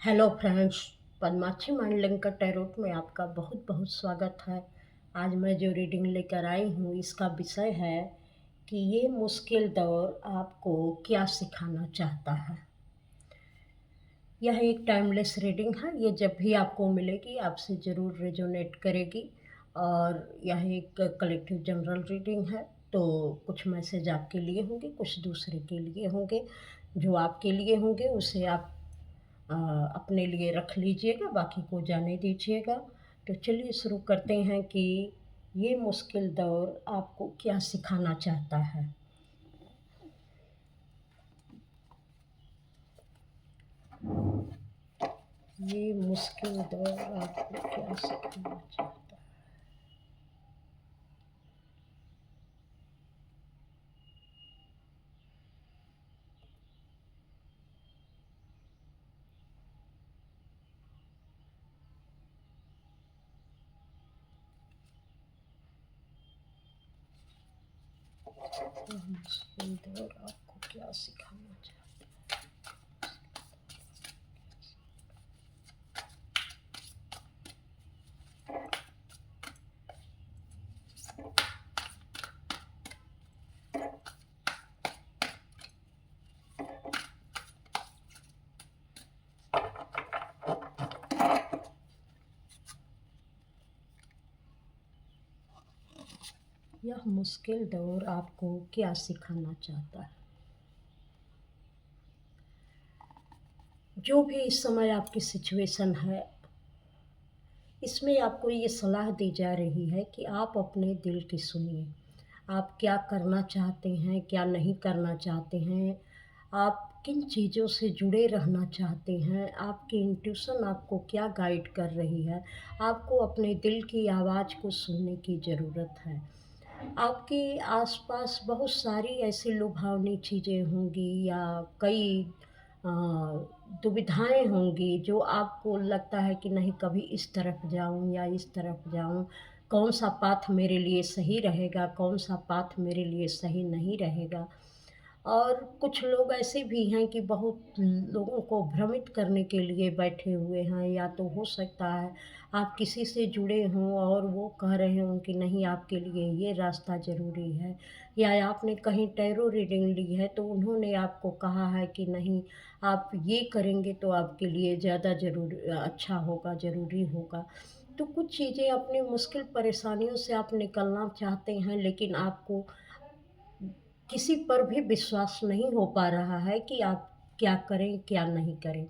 Hello friends, Padmakshi मांडलिंग का tarot में आपका बहुत बहुत स्वागत है। आज मैं जो रीडिंग लेकर आई हूँ इसका विषय है कि ये मुश्किल दौर आपको क्या सिखाना चाहता है। यह एक टाइमलेस रीडिंग है। ये जब भी आपको मिलेगी आपसे ज़रूर रेजोनेट करेगी। और यह एक कलेक्टिव जनरल रीडिंग है, तो कुछ मैसेज आपके लिए होंगे, कुछ दूसरे के लिए होंगे। जो आपके लिए होंगे उसे आप अपने लिए रख लीजिएगा, बाकी को जाने दीजिएगा। तो चलिए शुरू करते हैं कि ये मुश्किल दौर आपको क्या सिखाना चाहता है। ये मुश्किल दौर आपको क्या सिखाना चाहता है। ये मुश्किल दौर आपको क्या सिखाना चाहता है। यह मुश्किल दौर आपको क्या सिखाना चाहता है। जो भी इस समय आपकी सिचुएशन है, इसमें आपको ये सलाह दी जा रही है कि आप अपने दिल की सुनिए। आप क्या करना चाहते हैं, क्या नहीं करना चाहते हैं, आप किन चीज़ों से जुड़े रहना चाहते हैं, आपकी इंट्यूशन आपको क्या गाइड कर रही है। आपको अपने दिल की आवाज़ को सुनने की ज़रूरत है। आपके आसपास बहुत सारी ऐसी लुभावनी चीज़ें होंगी या कई अ, दुविधाएँ होंगी जो आपको लगता है कि नहीं, कभी इस तरफ जाऊँ या इस तरफ जाऊँ, कौन-सा पाथ मेरे लिए सही रहेगा, कौन-सा पाथ मेरे लिए सही नहीं रहेगा। और कुछ लोग ऐसे भी हैं कि बहुत लोगों को भ्रमित करने के लिए बैठे हुए हैं। या तो हो सकता है आप किसी से जुड़े हों और वो कह रहे हों कि नहीं, आपके लिए ये रास्ता ज़रूरी है। या आपने कहीं टैरो रीडिंग ली है तो उन्होंने आपको कहा है कि नहीं, आप ये करेंगे तो आपके लिए ज़्यादा अच्छा होगा, ज़रूरी होगा। तो कुछ चीज़ें, अपनी मुश्किल परेशानियों से आप निकलना चाहते हैं, लेकिन आपको किसी पर भी विश्वास नहीं हो पा रहा है कि आप क्या करें, क्या नहीं करें।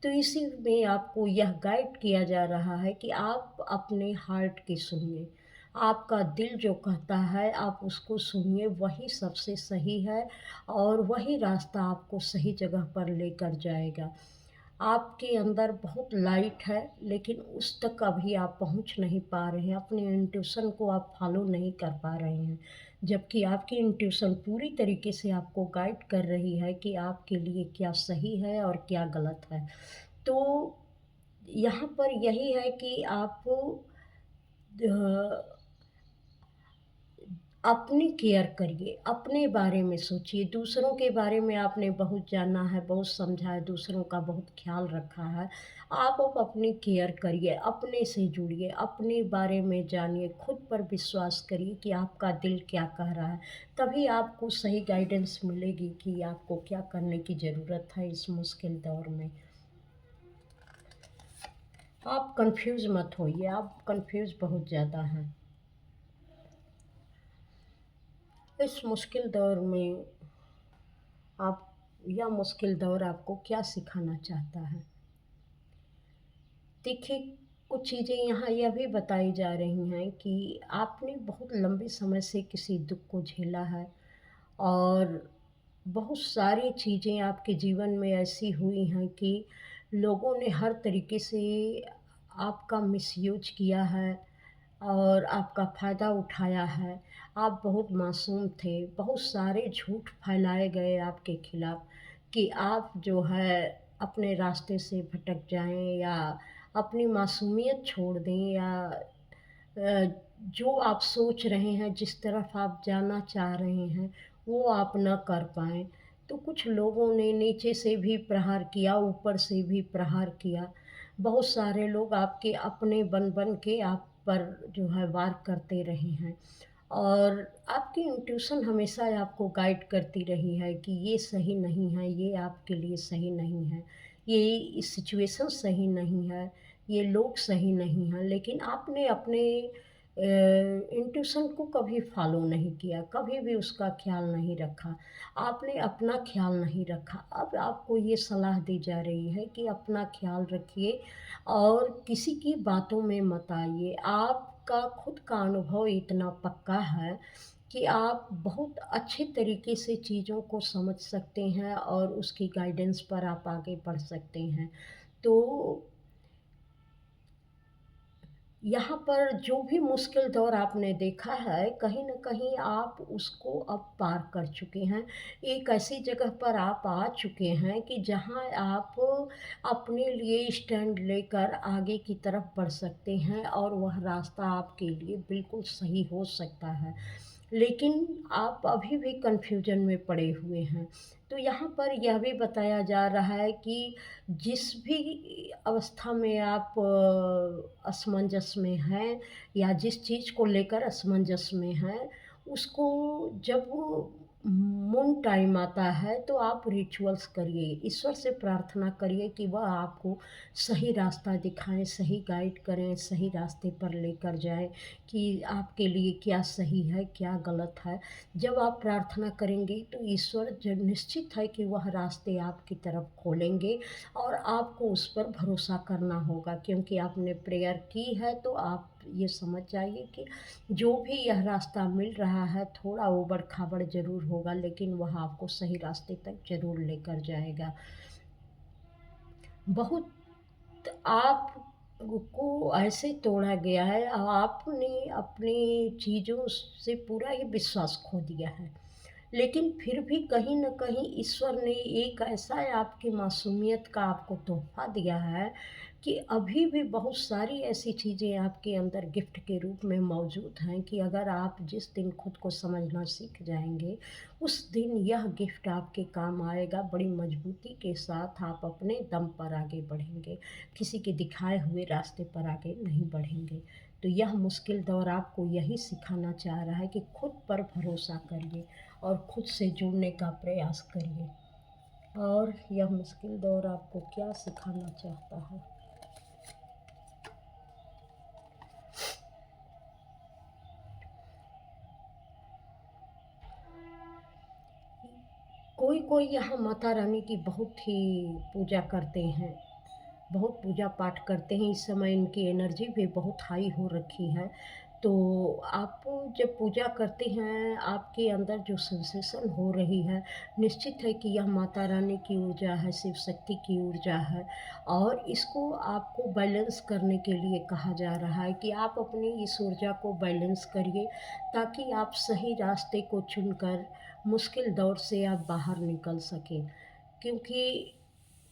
तो इसी में आपको यह गाइड किया जा रहा है कि आप अपने हार्ट की सुनिए। आपका दिल जो कहता है आप उसको सुनिए, वही सबसे सही है और वही रास्ता आपको सही जगह पर लेकर जाएगा। आपके अंदर बहुत लाइट है, लेकिन उस तक अभी आप पहुंच नहीं पा रहे हैं। अपने इंट्यूशन को आप फॉलो नहीं कर पा रहे हैं, जबकि आपकी इंट्यूशन पूरी तरीके से आपको गाइड कर रही है कि आपके लिए क्या सही है और क्या गलत है। तो यहाँ पर यही है कि आप अपनी केयर करिए, अपने बारे में सोचिए। दूसरों के बारे में आपने बहुत जाना है, बहुत समझा है, दूसरों का बहुत ख़्याल रखा है। आप अब अपनी केयर करिए, अपने से जुड़िए, अपने बारे में जानिए, खुद पर विश्वास करिए कि आपका दिल क्या कह रहा है। तभी आपको सही गाइडेंस मिलेगी कि आपको क्या करने की ज़रूरत है इस मुश्किल दौर में। आप कन्फ्यूज़ मत होइए, आप कन्फ्यूज़ बहुत ज़्यादा हैं। इस मुश्किल दौर में आप यह मुश्किल दौर आपको क्या सिखाना चाहता है। देखिए, कुछ चीज़ें यहाँ यह भी बताई जा रही हैं कि आपने बहुत लंबे समय से किसी दुख को झेला है और बहुत सारी चीज़ें आपके जीवन में ऐसी हुई हैं कि लोगों ने हर तरीके से आपका मिसयूज किया है और आपका फ़ायदा उठाया है। आप बहुत मासूम थे, बहुत सारे झूठ फैलाए गए आपके खिलाफ़ कि आप जो है अपने रास्ते से भटक जाएँ या अपनी मासूमियत छोड़ दें, या जो आप सोच रहे हैं, जिस तरफ आप जाना चाह रहे हैं, वो आप ना कर पाएँ। तो कुछ लोगों ने नीचे से भी प्रहार किया, ऊपर से भी प्रहार किया। बहुत सारे लोग आपके अपने बन के आप पर जो है वार करते रहे हैं और आपकी इंट्यूशन हमेशा आपको गाइड करती रही है कि ये सही नहीं है, ये आपके लिए सही नहीं है, ये सिचुएशन सही नहीं है, ये लोग सही नहीं हैं। लेकिन आपने अपने इंट्यूशन को कभी फॉलो नहीं किया, कभी भी उसका ख़्याल नहीं रखा। आपने अपना ख़्याल नहीं रखा। अब आपको ये सलाह दी जा रही है कि अपना ख़्याल रखिए और किसी की बातों में मत आइए। आपका खुद का अनुभव इतना पक्का है कि आप बहुत अच्छे तरीके से चीज़ों को समझ सकते हैं और उसकी गाइडेंस पर आप आगे बढ़ सकते हैं। तो यहाँ पर जो भी मुश्किल दौर आपने देखा है, कहीं न कहीं आप उसको अब पार कर चुके हैं। एक ऐसी जगह पर आप आ चुके हैं कि जहाँ आप अपने लिए स्टैंड लेकर आगे की तरफ बढ़ सकते हैं और वह रास्ता आपके लिए बिल्कुल सही हो सकता है। लेकिन आप अभी भी कन्फ्यूजन में पड़े हुए हैं। तो यहाँ पर यह भी बताया जा रहा है कि जिस भी अवस्था में आप असमंजस में हैं या जिस चीज़ को लेकर असमंजस में हैं, उसको जब मून टाइम आता है तो आप रिचुअल्स करिए, ईश्वर से प्रार्थना करिए कि वह आपको सही रास्ता दिखाएँ, सही गाइड करें, सही रास्ते पर लेकर जाएँ कि आपके लिए क्या सही है, क्या गलत है। जब आप प्रार्थना करेंगे तो ईश्वर ज निश्चित है कि वह रास्ते आपकी तरफ खोलेंगे और आपको उस पर भरोसा करना होगा क्योंकि आपने प्रेयर की है तो आप ये समझ जाइए कि जो भी यह रास्ता मिल रहा है थोड़ा ऊबड़-खाबड़ ज़रूर होगा लेकिन वह आपको सही रास्ते तक ज़रूर लेकर जाएगा। बहुत आपको ऐसे तोड़ा गया है, आपने अपनी चीज़ों से पूरा ही विश्वास खो दिया है। लेकिन फिर भी कहीं न कहीं ईश्वर ने एक ऐसा आपकी मासूमियत का आपको तोहफ़ा दिया है कि अभी भी बहुत सारी ऐसी चीज़ें आपके अंदर गिफ्ट के रूप में मौजूद हैं कि अगर आप जिस दिन खुद को समझना सीख जाएँगे, उस दिन यह गिफ्ट आपके काम आएगा। बड़ी मज़बूती के साथ आप अपने दम पर आगे बढ़ेंगे, किसी के दिखाए हुए रास्ते पर आगे नहीं बढ़ेंगे। तो यह मुश्किल दौर आपको यही सिखाना चाह रहा है कि खुद पर भरोसा करिए और खुद से जुड़ने का प्रयास करिए। और यह मुश्किल दौर आपको क्या सिखाना चाहता है? कोई यहाँ माता रानी की बहुत ही पूजा करते हैं, बहुत पूजा पाठ करते हैं। इस समय इनकी एनर्जी भी बहुत हाई हो रखी है। तो आप जब पूजा करते हैं, आपके अंदर जो सेंसेशन हो रही है, निश्चित है कि यह माता रानी की ऊर्जा है, शिव शक्ति की ऊर्जा है और इसको आपको बैलेंस करने के लिए कहा जा रहा है कि आप अपनी इस ऊर्जा को बैलेंस करिए ताकि आप सही रास्ते को चुनकर मुश्किल दौर से आप बाहर निकल सकें। क्योंकि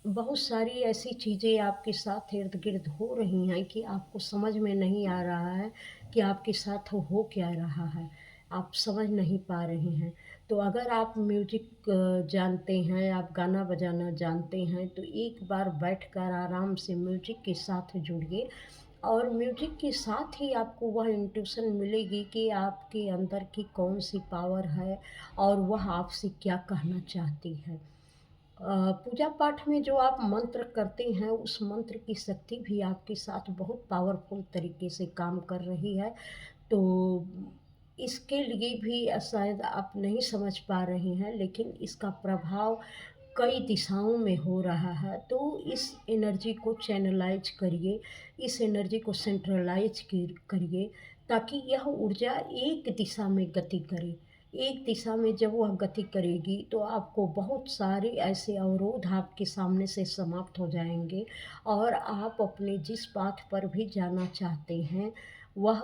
बहुत सारी ऐसी चीज़ें आपके साथ इर्द-गिर्द हो रही हैं कि आपको समझ में नहीं आ रहा है कि आपके साथ हो क्या रहा है। आप समझ नहीं पा रहे हैं। तो अगर आप म्यूज़िक जानते हैं, आप गाना बजाना जानते हैं, तो एक बार बैठकर आराम से म्यूज़िक के साथ जुड़िए और म्यूज़िक के साथ ही आपको वह इंट्यूशन मिलेगी कि आपके अंदर की कौन-सी पावर है और वह आपसे क्या कहना चाहती है। पूजा पाठ में जो आप मंत्र करते हैं, उस मंत्र की शक्ति भी आपके साथ बहुत पावरफुल तरीके से काम कर रही है। तो इसके लिए भी शायद आप नहीं समझ पा रहे हैं, लेकिन इसका प्रभाव कई दिशाओं में हो रहा है। तो इस एनर्जी को चैनलाइज़ करिए, इस एनर्जी को सेंट्रलाइज़ करिए ताकि यह ऊर्जा एक दिशा में गति करे। एक दिशा में जब वह गति करेगी तो आपको बहुत सारे ऐसे अवरोध आपके सामने से समाप्त हो जाएँगे और आप अपने जिस पाथ पर भी जाना चाहते हैं, वह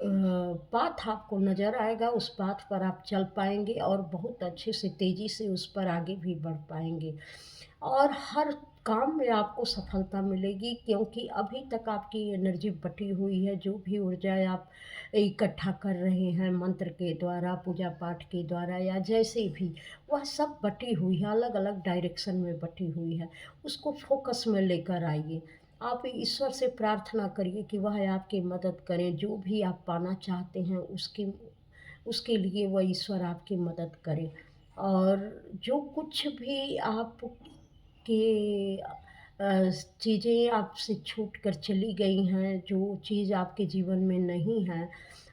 पाथ आपको नज़र आएगा, उस पाथ पर आप चल पाएँगे और बहुत अच्छे से तेज़ी से उस पर आगे भी बढ़ पाएँगे। और हर काम में आपको सफलता मिलेगी, क्योंकि अभी तक आपकी एनर्जी बटी हुई है, जो भी ऊर्जाएँ आप इकट्ठा कर रहे हैं मंत्र के द्वारा, पूजा पाठ के द्वारा या जैसे भी, वह सब बटी हुई है, अलग-अलग डायरेक्शन में बटी हुई है। उसको फ़ोकस में लेकर आइए। आप ईश्वर से प्रार्थना करिए कि वह आपकी मदद करें, जो भी आप पाना चाहते हैं उसके लिए वह ईश्वर आपकी मदद करे। और जो कुछ भी आपके चीज़ें आपसे छूट कर चली गई हैं, जो चीज़ आपके जीवन में नहीं है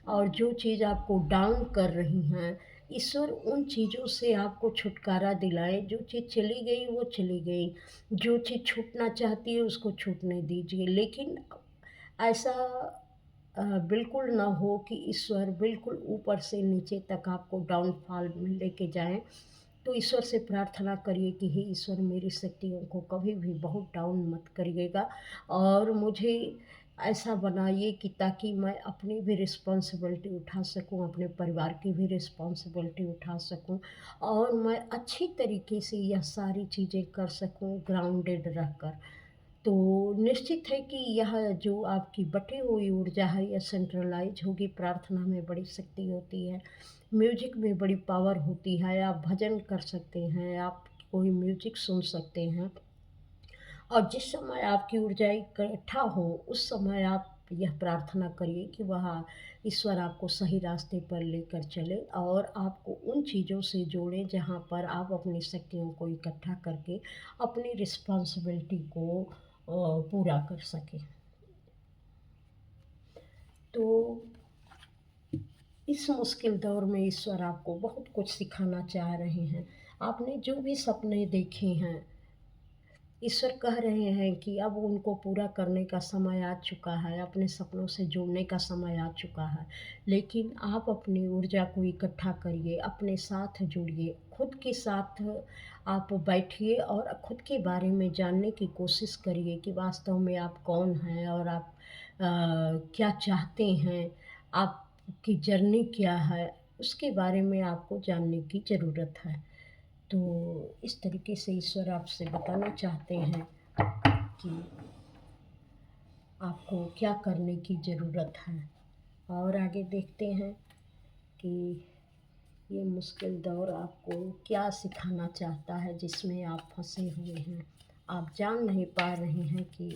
और जो चीज़ आपको डाउन कर रही हैं, ईश्वर उन चीज़ों से आपको छुटकारा दिलाए। जो चीज़ चली गई वो चली गई, जो चीज़ छूटना चाहती है उसको छूटने दीजिए। लेकिन ऐसा बिल्कुल ना हो कि ईश्वर बिल्कुल ऊपर से नीचे तक आपको डाउनफॉल में लेके जाएँ। तो ईश्वर से प्रार्थना करिए कि हे ईश्वर, मेरी शक्तियों को कभी भी बहुत डाउन मत करिएगा और मुझे ऐसा बनाइए कि ताकि मैं अपनी भी रिस्पॉन्सिबिलिटी उठा सकूं, अपने परिवार की भी रिस्पॉन्सिबिलिटी उठा सकूं और मैं अच्छी तरीके से यह सारी चीज़ें कर सकूं ग्राउंडेड रहकर। तो निश्चित है कि यह जो आपकी बटी हुई ऊर्जा है यह सेंट्रलाइज होगी। प्रार्थना में बड़ी शक्ति होती है, म्यूजिक में बड़ी पावर होती है। आप भजन कर सकते हैं, आप कोई म्यूजिक सुन सकते हैं और जिस समय आपकी ऊर्जा इकट्ठा हो उस समय आप यह प्रार्थना करिए कि वह ईश्वर आपको सही रास्ते पर लेकर चले और आपको उन चीज़ों से जोड़े जहाँ पर आप अपनी शक्तियों को इकट्ठा करके अपनी रिस्पॉन्सिबिलिटी को पूरा कर सकें। तो इस मुश्किल दौर में ईश्वर आपको बहुत कुछ सिखाना चाह रहे हैं। आपने जो भी सपने देखे हैं, ईश्वर कह रहे हैं कि अब उनको पूरा करने का समय आ चुका है, अपने सपनों से जुड़ने का समय आ चुका है। लेकिन आप अपनी ऊर्जा को इकट्ठा करिए, अपने साथ जुड़िए, खुद के साथ आप बैठिए और खुद के बारे में जानने की कोशिश करिए कि वास्तव में आप कौन हैं और आप क्या चाहते हैं, आपकी जर्नी क्या है, उसके बारे में आपको जानने की ज़रूरत है। तो इस तरीके से ईश्वर आपसे बताना चाहते हैं कि आपको क्या करने की ज़रूरत है। और आगे देखते हैं कि ये मुश्किल दौर आपको क्या सिखाना चाहता है जिसमें आप फंसे हुए हैं। आप जान नहीं पा रहे हैं कि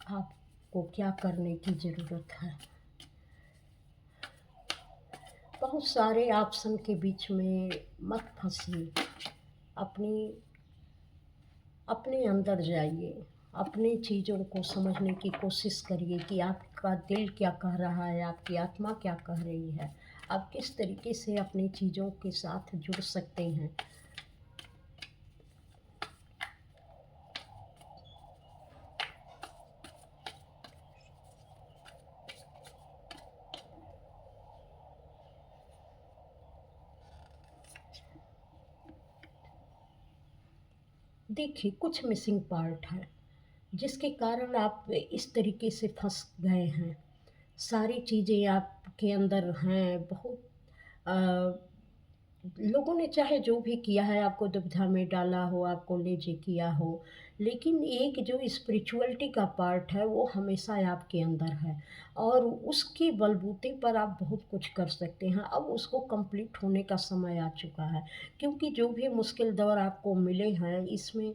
आपको क्या करने की ज़रूरत है। बहुत सारे ऑप्शन के बीच में मत फंसिए। अपनी अपने अंदर जाइए, अपनी चीज़ों को समझने की कोशिश करिए कि आपका दिल क्या कह रहा है, आपकी आत्मा क्या कह रही है, आप किस तरीके से अपनी चीज़ों के साथ जुड़ सकते हैं। देखिए, कुछ मिसिंग पार्ट है जिसके कारण आप इस तरीके से फंस गए हैं। सारी चीज़ें आपके अंदर हैं, बहुत अ, लोगों ने चाहे जो भी किया है, आपको दुविधा में डाला हो, आपको लेज़ी किया हो, लेकिन एक जो स्पिरिचुअलिटी का पार्ट है वो हमेशा आपके अंदर है और उसके बलबूते पर आप बहुत कुछ कर सकते हैं। अब उसको कंप्लीट होने का समय आ चुका है, क्योंकि जो भी मुश्किल दौर आपको मिले हैं, इसमें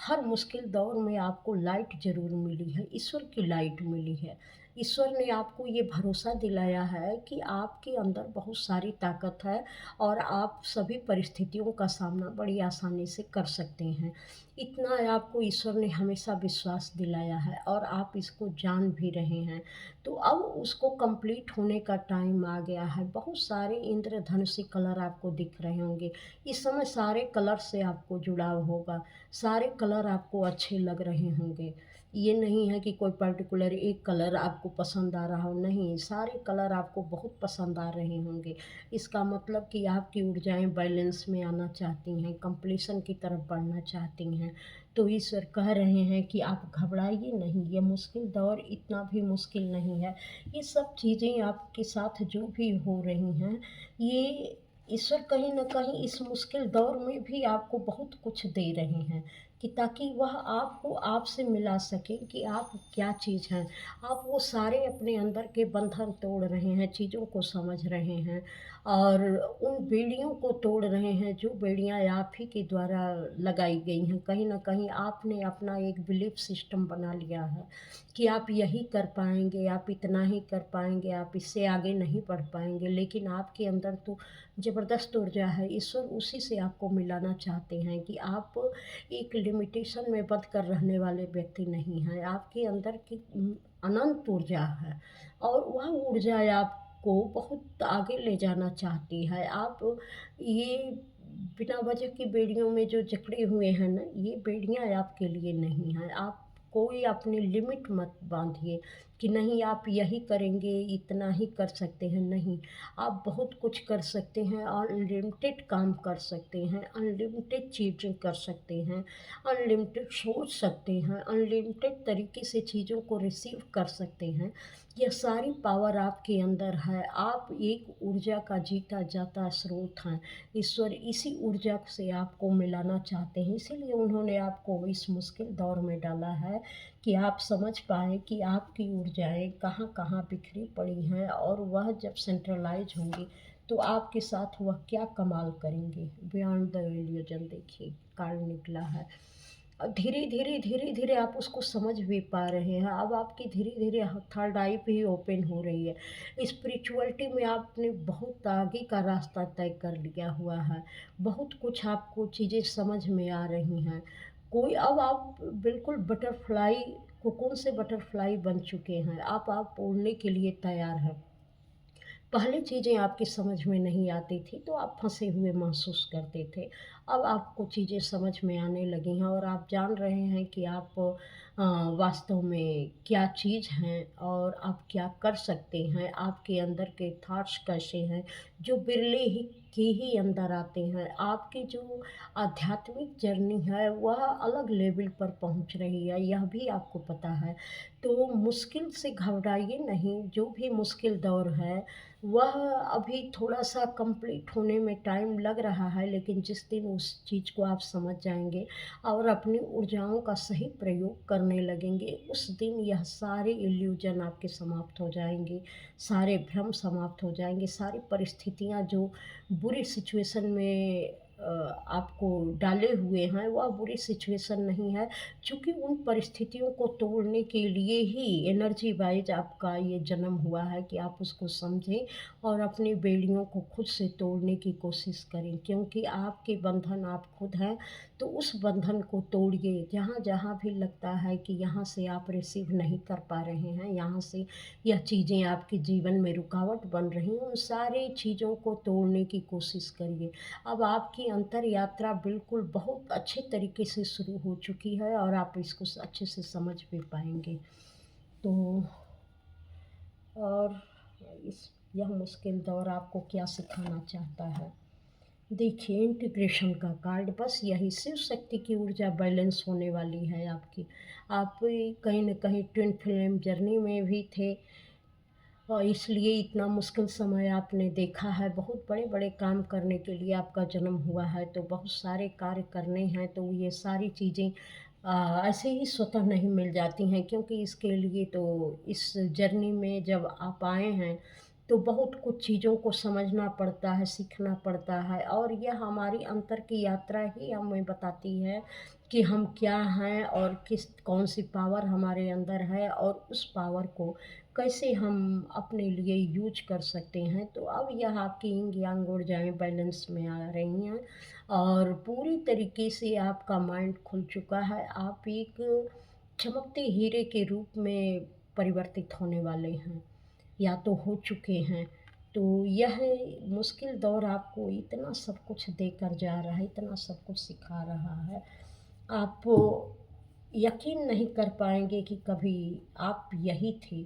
हर मुश्किल दौर में आपको लाइट ज़रूर मिली है, ईश्वर की लाइट मिली है। ईश्वर ने आपको ये भरोसा दिलाया है कि आपके अंदर बहुत सारी ताकत है और आप सभी परिस्थितियों का सामना बड़ी आसानी से कर सकते हैं। इतना आपको ईश्वर ने हमेशा विश्वास दिलाया है और आप इसको जान भी रहे हैं। तो अब उसको कंप्लीट होने का टाइम आ गया है। बहुत सारे इंद्रधनुषी कलर आपको दिख रहे होंगे। इस समय सारे कलर से आपको जुड़ाव होगा, सारे कलर आपको अच्छे लग रहे होंगे। ये नहीं है कि कोई पर्टिकुलर एक कलर आपको पसंद आ रहा हो, नहीं, सारे कलर आपको बहुत पसंद आ रहे होंगे। इसका मतलब कि आपकी ऊर्जाएँ बैलेंस में आना चाहती हैं, कंप्लीशन की तरफ बढ़ना चाहती हैं। तो ईश्वर कह रहे हैं कि आप घबराइए नहीं, ये मुश्किल दौर इतना भी मुश्किल नहीं है। ये सब चीज़ें आपके साथ जो भी हो रही हैं, ये ईश्वर कहीं न कहीं इस मुश्किल दौर में भी आपको बहुत कुछ दे रहे हैं, कि ताकि वह आपको आपसे मिला सकें कि आप क्या चीज़ हैं। आप वो सारे अपने अंदर के बंधन तोड़ रहे हैं, चीज़ों को समझ रहे हैं और उन बेड़ियों को तोड़ रहे हैं जो बेड़ियाँ आप ही के द्वारा लगाई गई हैं। कहीं न कहीं आपने अपना एक बिलीफ सिस्टम बना लिया है कि आप यही कर पाएँगे, आप इतना ही कर पाएँगे, आप इससे आगे नहीं बढ़ पाएँगे। लेकिन आपके अंदर तो ज़बरदस्त ऊर्जा है, ईश्वर उसी से आपको मिलाना चाहते हैं कि आप एक लिमिटेशन में बंध कर रहने वाले व्यक्ति नहीं हैं। आपके अंदर की अनंत ऊर्जा है और वह ऊर्जा आपको बहुत आगे ले जाना चाहती है। आप ये बिना वजह की बेड़ियों में जो जकड़े हुए हैं ना, ये बेड़ियाँ आपके लिए नहीं हैं। आप कोई अपनी लिमिट मत बाँधिए कि नहीं आप यही करेंगे, इतना ही कर सकते हैं, नहीं। आप बहुत कुछ कर सकते हैं, अनलिमिटेड काम कर सकते हैं, अनलिमिटेड चीज़ें कर सकते हैं, अनलिमिटेड सोच सकते हैं, अनलिमिटेड तरीके से चीज़ों को रिसीव कर सकते हैं। यह सारी पावर आपके अंदर है। आप एक ऊर्जा का जीता जाता स्रोत हैं। ईश्वर इसी ऊर्जा से आपको मिलाना चाहते हैं, इसीलिए उन्होंने आपको इस मुश्किल दौर में डाला है कि आप समझ पाएँ कि आपकी ऊर्जाएँ कहाँ-कहाँ बिखरी पड़ी हैं और वह जब सेंट्रलाइज़ होंगी, तो आपके साथ वह क्या कमाल करेंगे। बियॉन्ड द इल्यूज़न देखिए कार्ड निकला है। धीरे-धीरे, धीरे-धीरे आप उसको समझ भी पा रहे हैं। अब आपकी धीरे-धीरे थर्ड आई भी ओपन हो रही है। स्पिरिचुअलिटी में आपने बहुत आगे का रास्ता तय कर लिया हुआ है। बहुत कुछ आपको चीज़ें समझ में आ रही हैं। कोई अब आप बिल्कुल बटरफ्लाई कोकून से बटरफ्लाई बन चुके हैं। आप उड़ने के लिए तैयार हैं। पहले चीज़ें आपकी समझ में नहीं आती थी, तो आप फँसे हुए महसूस करते थे। अब आपको चीज़ें समझ में आने लगी हैं और आप जान रहे हैं कि आप वास्तव में क्या चीज़ हैं और आप क्या कर सकते हैं। आपके अंदर के थॉट्स कैसे हैं, जो बिरले ही के ही अंदर आते हैं। आपकी जो आध्यात्मिक जर्नी है, वह अलग लेवल पर पहुँच रही है, यह भी आपको पता है। तो मुश्किल से घबराइए नहीं, जो भी मुश्किल दौर है वह अभी थोड़ा-सा कंप्लीट होने में टाइम लग रहा है, लेकिन जिस दिन उस चीज़ को आप समझ जाएँगे और अपनी ऊर्जाओं का सही प्रयोग करने लगेंगे, उस दिन यह सारे इल्यूज़न आपके समाप्त हो जाएँगे, सारे भ्रम समाप्त हो जाएँगे, सारी परिस्थितियाँ जो बुरी सिचुएशन में आपको डाले हुए हैं, वह बुरी सिचुएशन नहीं है। चूँकि उन परिस्थितियों को तोड़ने के लिए ही एनर्जी वाइज़ आपका ये जन्म हुआ है कि आप उसको समझें और अपनी बेड़ियों को खुद से तोड़ने की कोशिश करें, क्योंकि आपके बंधन आप खुद हैं। तो उस बंधन को तोड़िए। जहाँ-जहाँ भी लगता है कि यहाँ से आप रिसीव नहीं कर पा रहे हैं, यहाँ से यह चीज़ें आपके जीवन में रुकावट बन रही हैं, उन सारी चीज़ों को तोड़ने की कोशिश करिए। अब आपकी अंतर यात्रा बिल्कुल बहुत अच्छे तरीके से शुरू हो चुकी है और आप इसको अच्छे से समझ भी पाएँगे। तो और इस यह मुश्किल दौर आपको क्या सिखाना चाहता है? देखिए इंटीग्रेशन का कार्ड बस यही शिव शक्ति की ऊर्जा बैलेंस होने वाली है आपकी। आप कहीं न कहीं ट्विन फ्लेम जर्नी में भी थे और इसलिए इतना मुश्किल समय आपने देखा है। बहुत बड़े-बड़े काम करने के लिए आपका जन्म हुआ है, तो बहुत सारे कार्य करने हैं, तो ये सारी चीज़ें ऐसे ही स्वतः नहीं मिल जाती हैं, क्योंकि इसके लिए तो इस जर्नी में जब आप आए हैं, तो बहुत कुछ चीज़ों को समझना पड़ता है, सीखना पड़ता है और यह हमारी अंतर की यात्रा ही हमें बताती है कि हम क्या हैं और कौन-सी पावर हमारे अंदर है और उस पावर को कैसे हम अपने लिए यूज़ कर सकते हैं। तो अब यह आपकी यिंग यांग ऊर्जाएँ बैलेंस में आ रही हैं और पूरी तरीके से आपका माइंड खुल चुका है। आप एक चमकते हीरे के रूप में परिवर्तित होने वाले हैं या तो हो चुके हैं। तो यह मुश्किल दौर आपको इतना सब कुछ देकर जा रहा है, इतना सब कुछ सिखा रहा है। आप यकीन नहीं कर पाएँगे कि कभी आप यही थे।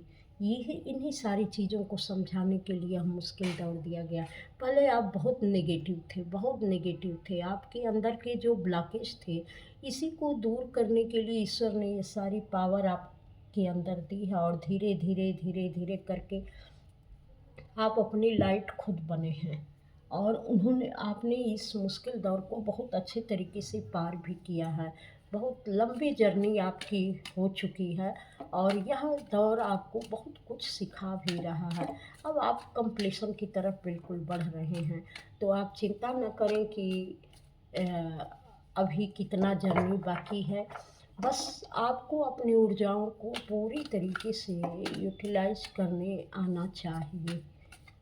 यही इन्हीं सारी चीज़ों को समझाने के लिए हम मुश्किल दौर दिया गया। पहले आप बहुत नेगेटिव थे, बहुत नेगेटिव थे। आपके अंदर के जो ब्लॉकेज थे, इसी को दूर करने के लिए ईश्वर ने ये सारी पावर आपके अंदर दी है और धीरे-धीरे, धीरे-धीरे करके आप अपनी लाइट खुद बने हैं और आपने इस मुश्किल दौर को बहुत अच्छे तरीके से पार भी किया है। बहुत लंबी जर्नी आपकी हो चुकी है और यह दौर आपको बहुत कुछ सिखा भी रहा है। अब आप कंप्लीशन की तरफ बिल्कुल बढ़ रहे हैं, तो आप चिंता न करें कि अ, अभी कितना जर्नी बाकी है। बस आपको अपनी ऊर्जाओं को पूरी तरीके से यूटिलाइज़ करने आना चाहिए।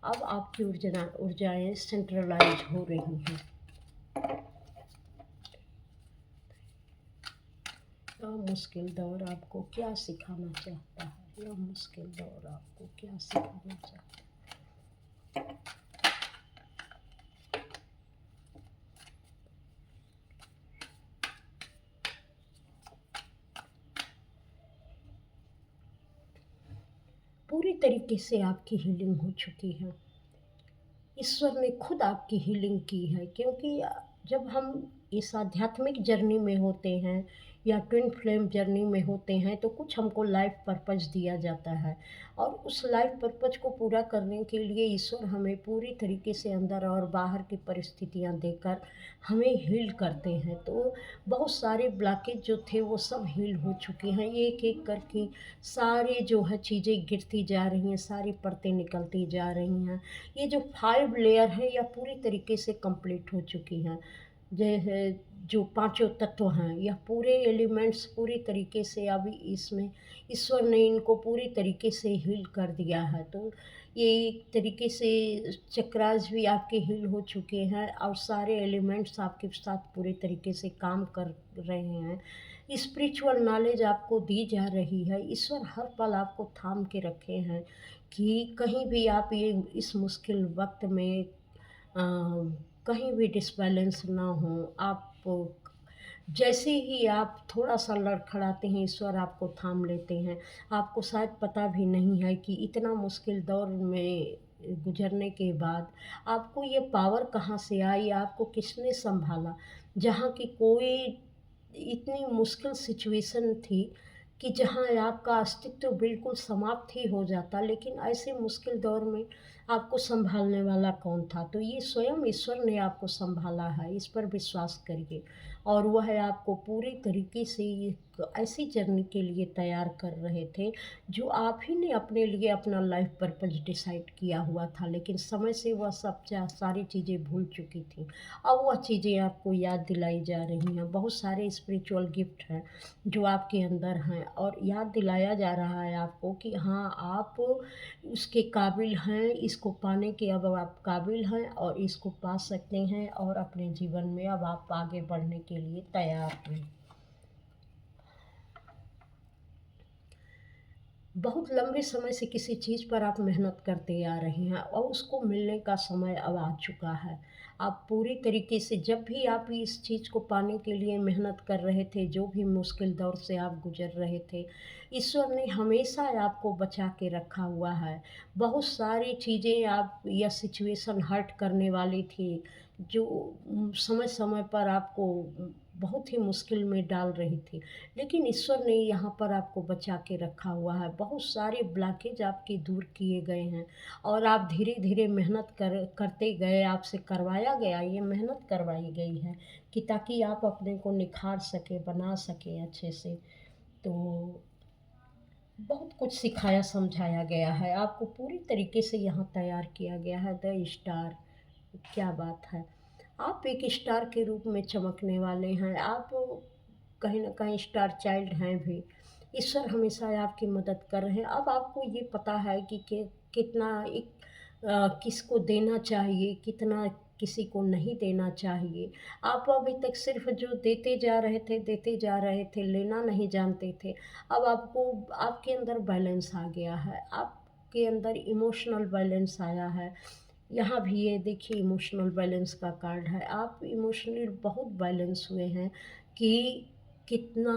अब आपकी ऊर्जाएँ सेंट्रलाइज़ हो रही हैं। यह मुश्किल दौर आपको क्या सिखाना चाहता है? यह मुश्किल दौर आपको क्या सिखाना चाहता है? पूरी तरीके से आपकी हीलिंग हो चुकी है। ईश्वर ने खुद आपकी हीलिंग की है, क्योंकि जब हम इस आध्यात्मिक जर्नी में होते हैं या ट्विन फ्लेम जर्नी में होते हैं, तो कुछ हमको लाइफ पर्पस दिया जाता है और उस लाइफ पर्पस को पूरा करने के लिए ईश्वर हमें पूरी तरीके से अंदर और बाहर की परिस्थितियां देकर हमें हील करते हैं। तो बहुत सारे ब्लॉकेज जो थे वो सब हील हो चुके हैं, एक एक करके सारे जो है चीज़ें गिरती जा रही हैं, सारी परतें निकलती जा रही हैं। ये जो 5 लेयर है यह पूरी तरीके से कंप्लीट हो चुकी हैं। जैसे जो पाँचों तत्व हैं, यह पूरे एलिमेंट्स पूरी तरीके से अभी इसमें ईश्वर ने इनको पूरी तरीके से हील कर दिया है। तो ये एक तरीके से चक्रास भी आपके हील हो चुके हैं और सारे एलिमेंट्स आपके साथ पूरे तरीके से काम कर रहे हैं। स्पिरिचुअल नॉलेज आपको दी जा रही है। ईश्वर हर पल आपको थाम के रखे हैं कि कहीं भी आप ये इस मुश्किल वक़्त में कहीं भी डिसबैलेंस ना हो। आप जैसे ही आप थोड़ा-सा लड़खड़ाते हैं, ईश्वर आपको थाम लेते हैं। आपको शायद पता भी नहीं है कि इतना मुश्किल दौर में गुज़रने के बाद आपको ये पावर कहाँ से आई, आपको किसने सँभाला? जहाँ की कोई इतनी मुश्किल सिचुएशन थी कि जहाँ आपका अस्तित्व बिल्कुल समाप्त ही हो जाता, लेकिन ऐसे मुश्किल दौर में आपको सँभालने वाला कौन था? तो ये स्वयं ईश्वर ने आपको सँभाला है, इस पर विश्वास करिए और वह आपको पूरी तरीके से एक ऐसी जर्नी के लिए तैयार कर रहे थे, जो आप ही ने अपने लिए अपना लाइफ़ पर्पज़ डिसाइड किया हुआ था, लेकिन समय से वह सब सारी चीज़ें भूल चुकी थीं। अब वह चीज़ें आपको याद दिलाई जा रही हैं। बहुत सारे स्पिरिचुअल गिफ्ट हैं जो आपके अंदर हैं और याद दिलाया जा रहा है आपको कि हाँ, आप उसके काबिल हैं, इसको पाने के अब आप काबिल हैं और इसको पा सकते हैं और अपने जीवन में अब आप आगे बढ़ने के लिए तैयार हैं। बहुत लंबे समय से किसी चीज़ पर आप मेहनत करते आ रहे हैं और उसको मिलने का समय अब आ चुका है। आप पूरी तरीके से जब भी आप इस चीज़ को पाने के लिए मेहनत कर रहे थे, जो भी मुश्किल दौर से आप गुज़र रहे थे, ईश्वर ने हमेशा आपको बचा के रखा हुआ है। बहुत सारी चीज़ें आप या सिचुएशन हर्ट करने वाली थी, जो समय-समय पर आपको बहुत ही मुश्किल में डाल रही थी। लेकिन ईश्वर ने यहाँ पर आपको बचा के रखा हुआ है। बहुत सारे ब्लॉकेज आपके दूर किए गए हैं और आप धीरे-धीरे मेहनत करते गए, आपसे करवाया गया, ये मेहनत करवाई गई है कि ताकि आप अपने को निखार सकें, बना सकें अच्छे से। तो बहुत कुछ सिखाया समझाया गया है, आपको पूरी तरीके से यहाँ तैयार किया गया है। द स्टार, क्या बात है! आप एक स्टार के रूप में चमकने वाले हैं। आप कहीं न कहीं स्टार चाइल्ड हैं भी। ईश्वर हमेशा आपकी मदद कर रहे हैं। अब आपको ये पता है कि कितना किसको देना चाहिए, कितना किसी को नहीं देना चाहिए। आप अभी तक सिर्फ़ जो देते जा रहे थे, लेना नहीं जानते थे। अब आपके अंदर बैलेंस आ गया है। आपके अंदर इमोशनल बैलेंस आया है। यहाँ भी ये देखिए इमोशनल बैलेंस का कार्ड है। आप इमोशनली बहुत बैलेंस हुए हैं कि कितना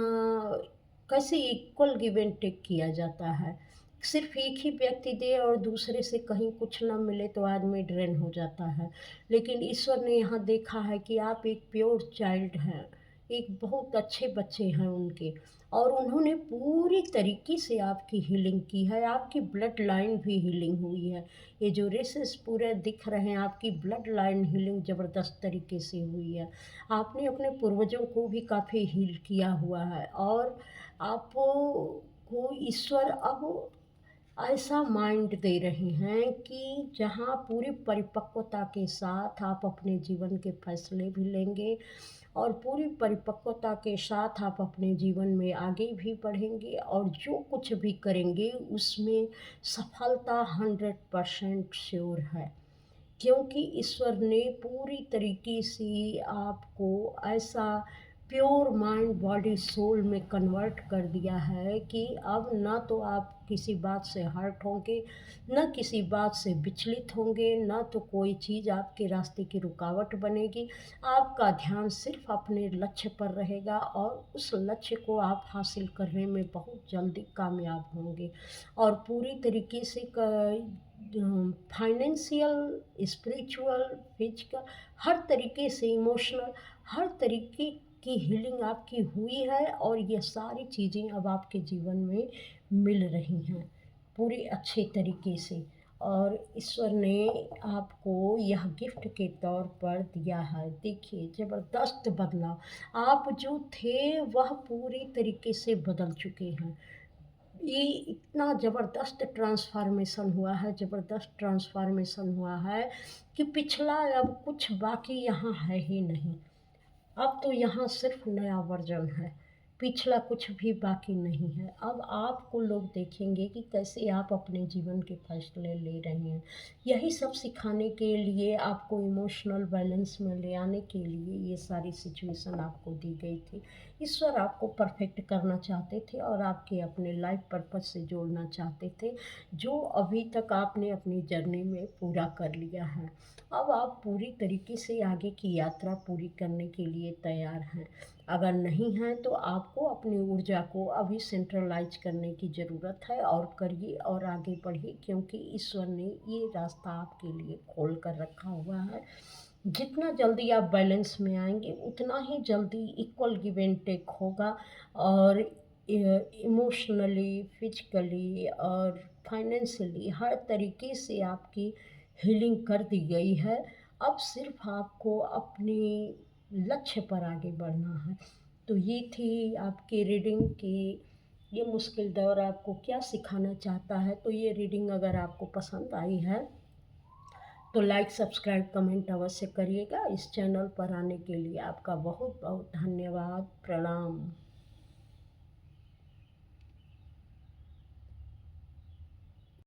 कैसे इक्वल गिव एंड टेक किया जाता है। सिर्फ़ एक ही व्यक्ति दे और दूसरे से कहीं कुछ ना मिले तो आदमी ड्रेन हो जाता है। लेकिन ईश्वर ने यहाँ देखा है कि आप एक प्योर चाइल्ड हैं, एक बहुत अच्छे बच्चे हैं उनके, और उन्होंने पूरी तरीके से आपकी हीलिंग की है, आपकी ब्लड लाइन भी हीलिंग हुई है। ये जो रेसेस पूरे दिख रहे हैं, आपकी ब्लड लाइन हीलिंग ज़बरदस्त तरीके से हुई है। आपने अपने पूर्वजों को भी काफ़ी हील किया हुआ है, और आपको को ईश्वर अब ऐसा माइंड दे रहे हैं कि जहाँ पूरी परिपक्वता के साथ आप अपने जीवन के फैसले भी लेंगे, और पूरी परिपक्वता के साथ आप अपने जीवन में आगे भी बढ़ेंगे, और जो कुछ भी करेंगे उसमें सफलता 100% श्योर है। क्योंकि ईश्वर ने पूरी तरीके से आपको ऐसा प्योर माइंड बॉडी सोल में कन्वर्ट कर दिया है कि अब ना तो आप किसी बात से हर्ट होंगे, ना किसी बात से विचलित होंगे, ना तो कोई चीज़ आपके रास्ते की रुकावट बनेगी। आपका ध्यान सिर्फ अपने लक्ष्य पर रहेगा, और उस लक्ष्य को आप हासिल करने में बहुत जल्दी कामयाब होंगे, और पूरी तरीके से फाइनेंशियल, स्पिरिचुअल, फिजिकल, हर तरीके से इमोशनल, हर तरीके की हीलिंग आपकी हुई है, और ये सारी चीज़ें अब आपके जीवन में मिल रही हैं पूरी अच्छे तरीके से। और ईश्वर ने आपको यह गिफ्ट के तौर पर दिया है। देखिए ज़बरदस्त बदलाव, आप जो थे वह पूरी तरीके से बदल चुके हैं। ये इतना ज़बरदस्त ट्रांसफ़ॉर्मेशन हुआ है, ज़बरदस्त ट्रांसफ़ॉर्मेशन हुआ है कि पिछला अब कुछ बाकी यहाँ है ही नहीं। अब तो यहाँ सिर्फ नया वर्जन है, पिछला कुछ भी बाकी नहीं है। अब आपको लोग देखेंगे कि कैसे आप अपने जीवन के फैसले ले रहे हैं। यही सब सिखाने के लिए, आपको इमोशनल बैलेंस में ले आने के लिए ये सारी सिचुएशन आपको दी गई थी। ईश्वर आपको परफेक्ट करना चाहते थे, और आपके अपने लाइफ पर्पस से जोड़ना चाहते थे, जो अभी तक आपने अपनी जर्नी में पूरा कर लिया है। अब आप पूरी तरीके से आगे की यात्रा पूरी करने के लिए तैयार हैं। अगर नहीं हैं तो आपको अपनी ऊर्जा को अभी सेंट्रलाइज करने की ज़रूरत है, और करिए और आगे बढ़िए, क्योंकि ईश्वर ने ये रास्ता आपके लिए खोल कर रखा हुआ है। जितना जल्दी आप बैलेंस में आएंगे उतना ही जल्दी इक्वल गिव एंड टेक होगा, और इमोशनली, फिजिकली और फाइनेंशियली हर तरीके से आपकी हीलिंग कर दी गई है। अब सिर्फ आपको अपने लक्ष्य पर आगे बढ़ना है। तो ये थी आपकी रीडिंग कि ये मुश्किल दौर आपको क्या सिखाना चाहता है। तो ये रीडिंग अगर आपको पसंद आई है तो लाइक, सब्सक्राइब, कमेंट अवश्य करिएगा। इस चैनल पर आने के लिए आपका बहुत बहुत धन्यवाद। प्रणाम।